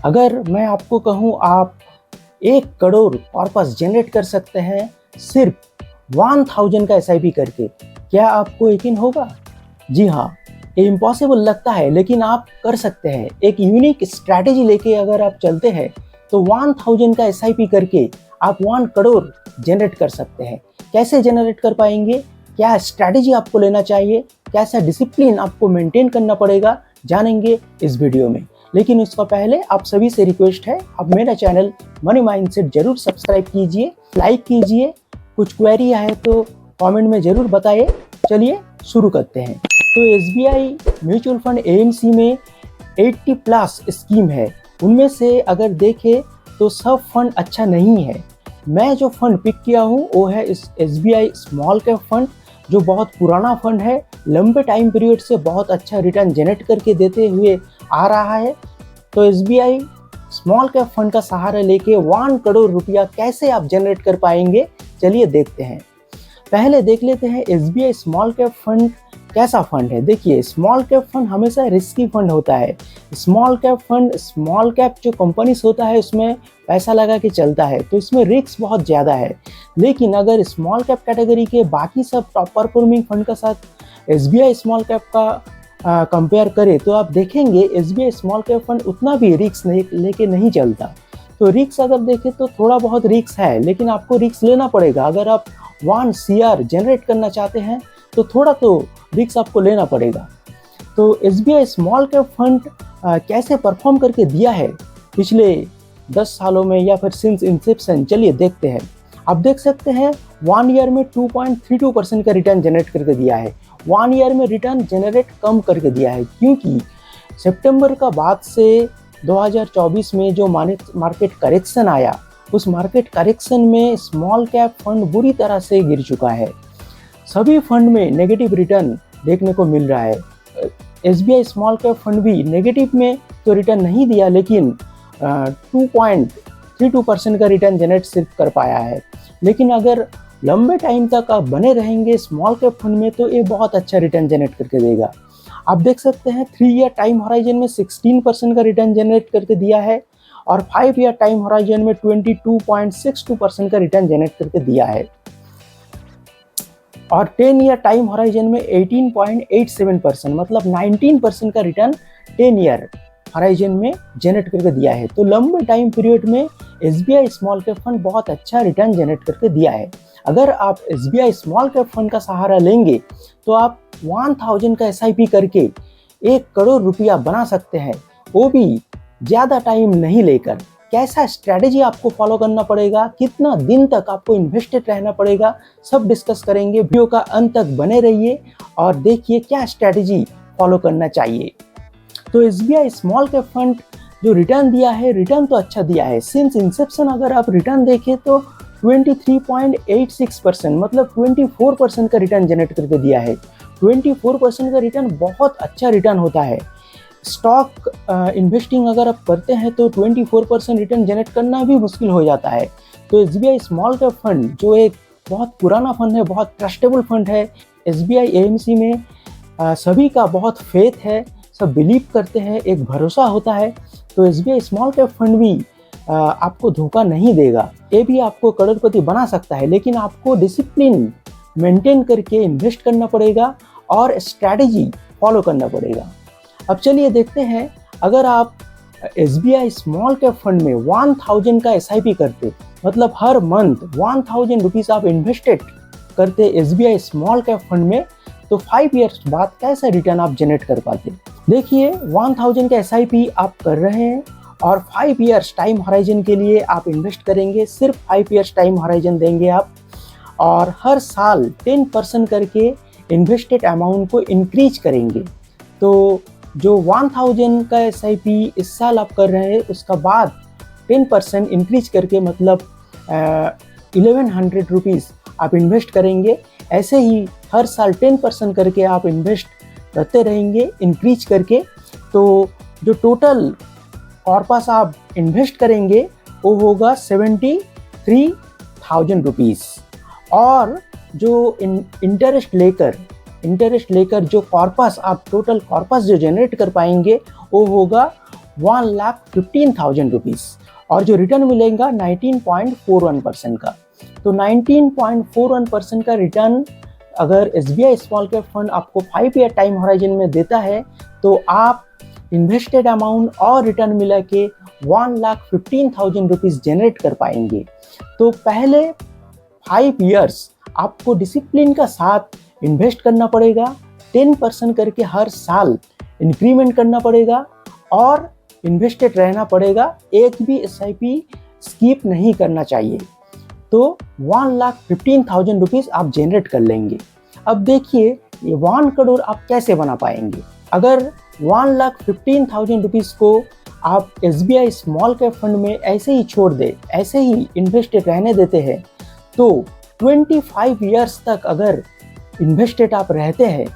अगर मैं आपको कहूँ आप 1 करोड़ कॉर्पस जनरेट कर सकते हैं सिर्फ 1000 का एसआईपी करके, क्या आपको यकीन होगा? जी हाँ, ये इम्पॉसिबल लगता है लेकिन आप कर सकते हैं। एक यूनिक स्ट्रैटेजी लेके अगर आप चलते हैं तो 1000 का एसआईपी करके आप 1 करोड़ जनरेट कर सकते हैं। कैसे जनरेट कर पाएंगे? क्या स्ट्रैटेजी आपको लेना चाहिए? कैसा डिसिप्लिन आपको मेंटेन करना पड़ेगा? जानेंगे इस वीडियो में। लेकिन उसका पहले आप सभी से रिक्वेस्ट है, आप मेरा चैनल मनी माइंडसेट जरूर सब्सक्राइब कीजिए, लाइक कीजिए। कुछ क्वेरी है तो कमेंट में जरूर बताइए। चलिए शुरू करते हैं। तो एसबीआई म्यूचुअल फंड एएमसी में 80 प्लस स्कीम है। उनमें से अगर देखें तो सब फंड अच्छा नहीं है। मैं जो फंड पिक किया हूँ वो है इस एसबीआई स्मॉल कैप फंड, जो बहुत पुराना फंड है, लंबे टाइम पीरियड से बहुत अच्छा रिटर्न जनरेट करके देते हुए आ रहा है। तो एसबीआई स्मॉल कैप फंड का सहारा लेके 1 करोड़ रुपया कैसे आप जनरेट कर पाएंगे, चलिए देखते हैं। पहले देख लेते हैं एसबीआई स्मॉल कैप फंड कैसा फंड है। देखिए, स्मॉल कैप फंड हमेशा रिस्की फंड होता है। Small cap fund, small cap जो कंपनीज होता है उसमें पैसा लगा के चलता है, तो इसमें रिस्क बहुत ज़्यादा है। लेकिन अगर स्मॉल कैप कैटेगरी के बाकी सब टॉप परफॉर्मिंग फंड का साथ एसबीआई स्मॉल कैप का कंपेयर करें तो आप देखेंगे एसबीआई स्मॉल कैप फंड उतना भी रिस्क लेके नहीं चलता। तो रिस्क अगर देखें तो थोड़ा बहुत रिस्क है, लेकिन आपको रिस्क लेना पड़ेगा। अगर आप 1 CR जनरेट करना चाहते हैं तो थोड़ा तो रिस्क आपको लेना पड़ेगा। तो एसबीआई स्मॉल कैप फंड कैसे परफॉर्म करके दिया है पिछले 10 सालों में या फिर सिंस इंसेप्शन, चलिए देखते हैं। आप देख सकते हैं 1 ईयर में 2.32% का रिटर्न जनरेट करके दिया है। 1 ईयर में रिटर्न जनरेट कम करके दिया है, क्योंकि सितंबर का बाद से 2024 में जो मार्केट करेक्शन आया, उस मार्केट करेक्शन में स्मॉल कैप फंड बुरी तरह से गिर चुका है। सभी फंड में नेगेटिव रिटर्न देखने को मिल रहा है। एसबीआई स्मॉल कैप फंड भी नेगेटिव में तो रिटर्न नहीं दिया, लेकिन 2.32% का रिटर्न जनरेट सिर्फ कर पाया है। लेकिन अगर लंबे टाइम तक आप बने रहेंगे स्मॉल कैप फंड में तो ये बहुत अच्छा रिटर्न जनरेट करके देगा। आप देख सकते हैं 3 ईयर टाइम होराइजन में 16% का रिटर्न जनरेट करके दिया है और 5 ईयर टाइम होराइजन में 22.62% का रिटर्न जनरेट करके दिया है और 10 ईयर टाइम होराइजन में 18.87%, मतलब 19% का रिटर्न 10 ईयर होराइजन में जनरेट करके दिया है। तो लंबे टाइम पीरियड में एसबीआई स्मॉल कैप फंड बहुत अच्छा रिटर्न जनरेट करके दिया है। अगर आप एसबीआई स्मॉल कैप फंड का सहारा लेंगे तो आप 1000 का एसआईपी करके 1 करोड़ रुपया बना सकते हैं, वो भी ज़्यादा टाइम नहीं लेकर। कैसा स्ट्रैटेजी आपको फॉलो करना पड़ेगा, कितना दिन तक आपको इन्वेस्टेड रहना पड़ेगा, सब डिस्कस करेंगे। वीडियो का अंत तक बने रहिए और देखिए क्या स्ट्रैटेजी फॉलो करना चाहिए। तो एसबीआई स्मॉल कैप फंड जो रिटर्न दिया है, रिटर्न तो अच्छा दिया है। सिंस इंसेप्शन अगर आप रिटर्न देखें तो 23.86%, मतलब 24% का रिटर्न जनरेट करके दिया है। 24% का रिटर्न बहुत अच्छा रिटर्न होता है। स्टॉक इन्वेस्टिंग अगर आप करते हैं तो 24% रिटर्न जनरेट करना भी मुश्किल हो जाता है। तो एसबीआई स्मॉल कैप फंड जो एक बहुत पुराना फंड है, बहुत ट्रस्टेबल फंड है। एसबीआई एएमसी में सभी का बहुत फेथ है, सब बिलीव करते हैं, एक भरोसा होता है। तो एसबीआई स्मॉल कैप फंड भी आपको धोखा नहीं देगा। ये भी आपको करोड़पति बना सकता है, लेकिन आपको डिसिप्लिन मेंटेन करके इन्वेस्ट करना पड़ेगा और स्ट्रैटेजी फॉलो करना पड़ेगा। अब चलिए देखते हैं, अगर आप एसबीआई स्मॉल कैप फंड में 1000 का एसआईपी करते, मतलब हर मंथ 1000 रुपीज़ आप इन्वेस्टेड करते एसबीआई स्मॉल कैप फंड में, तो 5 ईयर्स बाद कैसा रिटर्न आप जनरेट कर पाते। देखिए 1000 का एसआईपी आप कर रहे हैं और 5 ईयर्स टाइम होराइजन के लिए आप इन्वेस्ट करेंगे। सिर्फ 5 ईयर्स टाइम होराइजन देंगे आप और हर साल 10% करके इन्वेस्टेड अमाउंट को इंक्रीज करेंगे। तो जो 1000 का एसआईपी इस साल आप कर रहे हैं, उसका बाद 10% इंक्रीज करके, मतलब 1100 रुपीज़ आप इन्वेस्ट करेंगे। ऐसे ही हर साल 10% करके आप इन्वेस्ट करते रहेंगे इंक्रीज करके। तो जो टोटल कॉर्पस आप इन्वेस्ट करेंगे वो होगा 73,000 रुपीज़। और जो इंटरेस्ट लेकर जो कॉर्पस आप टोटल कॉर्पस जो जनरेट कर पाएंगे वो होगा 1,15,000 रुपीज़ और जो रिटर्न मिलेगा 19.41% का। तो 19.41% का रिटर्न अगर SBI स्मॉल कैप फंड आपको 5 ईयर टाइम होराइजन में देता है तो आप इन्वेस्टेड अमाउंट और रिटर्न मिला के 1,15,000 रुपीज़ जनरेट कर पाएंगे। तो पहले 5 ईयर्स आपको डिसिप्लिन का साथ इन्वेस्ट करना पड़ेगा, 10% करके हर साल इंक्रीमेंट करना पड़ेगा और इन्वेस्टेड रहना पड़ेगा, एक भी SIP स्किप नहीं करना चाहिए। तो 1,15,000 रुपीज़ आप जनरेट कर लेंगे। अब देखिए ये 1 करोड़ आप कैसे बना पाएंगे। अगर 1,15,000 रुपीज़ को आप SBI स्मॉल कैप फंड में ऐसे ही छोड़ दे, ऐसे ही इन्वेस्टेड रहने देते हैं, तो 25 ईयर्स तक अगर इन्वेस्टेड आप रहते हैं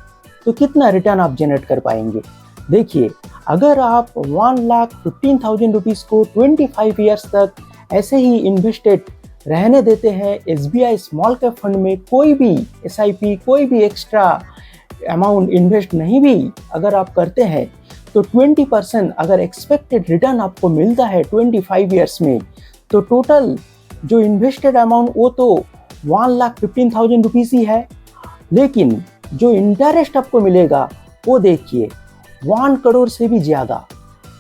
तो कितना रिटर्न आप जनरेट कर पाएंगे। देखिए अगर आप 1,15,000 रुपीज़ को 25 ईयर्स तक ऐसे ही इन्वेस्टेड रहने देते हैं SBI स्मॉल कैप फंड में, कोई भी SIP कोई भी एक्स्ट्रा अमाउंट इन्वेस्ट नहीं भी अगर आप करते हैं, तो 20% अगर एक्सपेक्टेड रिटर्न आपको मिलता है 25 ईयर्स में, तो टोटल जो इन्वेस्टेड अमाउंट वो तो 1,15,000 रुपीज़ ही है, लेकिन जो इंटरेस्ट आपको मिलेगा वो देखिए 1 करोड़ से भी ज़्यादा।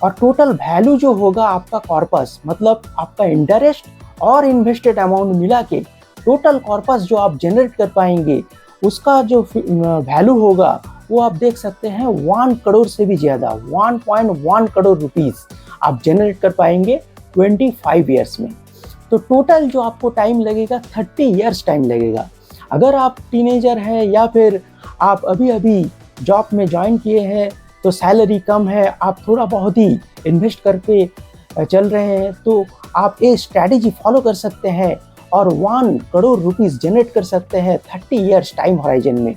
और टोटल वैल्यू जो होगा आपका कॉर्पस, मतलब आपका इंटरेस्ट और इन्वेस्टेड अमाउंट मिला के टोटल कॉर्पस जो आप जनरेट कर पाएंगे, उसका जो वैल्यू होगा वो आप देख सकते हैं 1 करोड़ से भी ज़्यादा, 1.1 करोड़ रुपीज़ आप जनरेट कर पाएंगे 25 ईयर्स में। तो टोटल जो आपको टाइम लगेगा 30 ईयर्स टाइम लगेगा। अगर आप टीनेजर हैं या फिर आप अभी अभी जॉब में ज्वाइन किए हैं तो सैलरी कम है, आप थोड़ा बहुत ही इन्वेस्ट करके चल रहे हैं, तो आप ये स्ट्रैटेजी फॉलो कर सकते हैं और 1 करोड़ रुपीज़ जनरेट कर सकते हैं 30 ईयर्स टाइम होराइजन में।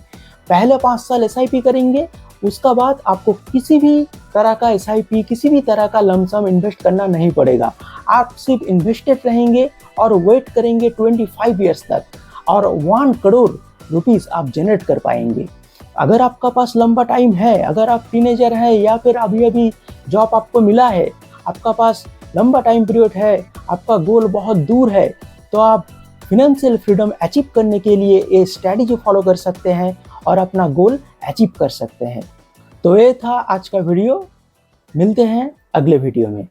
पहले 5 साल SIP करेंगे, उसका बाद आपको किसी भी तरह का SIP, किसी भी तरह का लमसम इन्वेस्ट करना नहीं पड़ेगा। आप सिर्फ इन्वेस्टेड रहेंगे और वेट करेंगे 25 ईयर्स तक और 1 करोड़ रुपीज़ आप जनरेट कर पाएंगे। अगर आपका पास लंबा टाइम है, अगर आप टीनेजर हैं या फिर अभी अभी जॉब आपको मिला है, आपका पास लंबा टाइम पीरियड है, आपका गोल बहुत दूर है, तो आप फिनेंशियल फ्रीडम अचीव करने के लिए ये स्ट्रैटेजी फॉलो कर सकते हैं और अपना गोल अचीव कर सकते हैं। तो ये था आज का वीडियो, मिलते हैं अगले वीडियो में।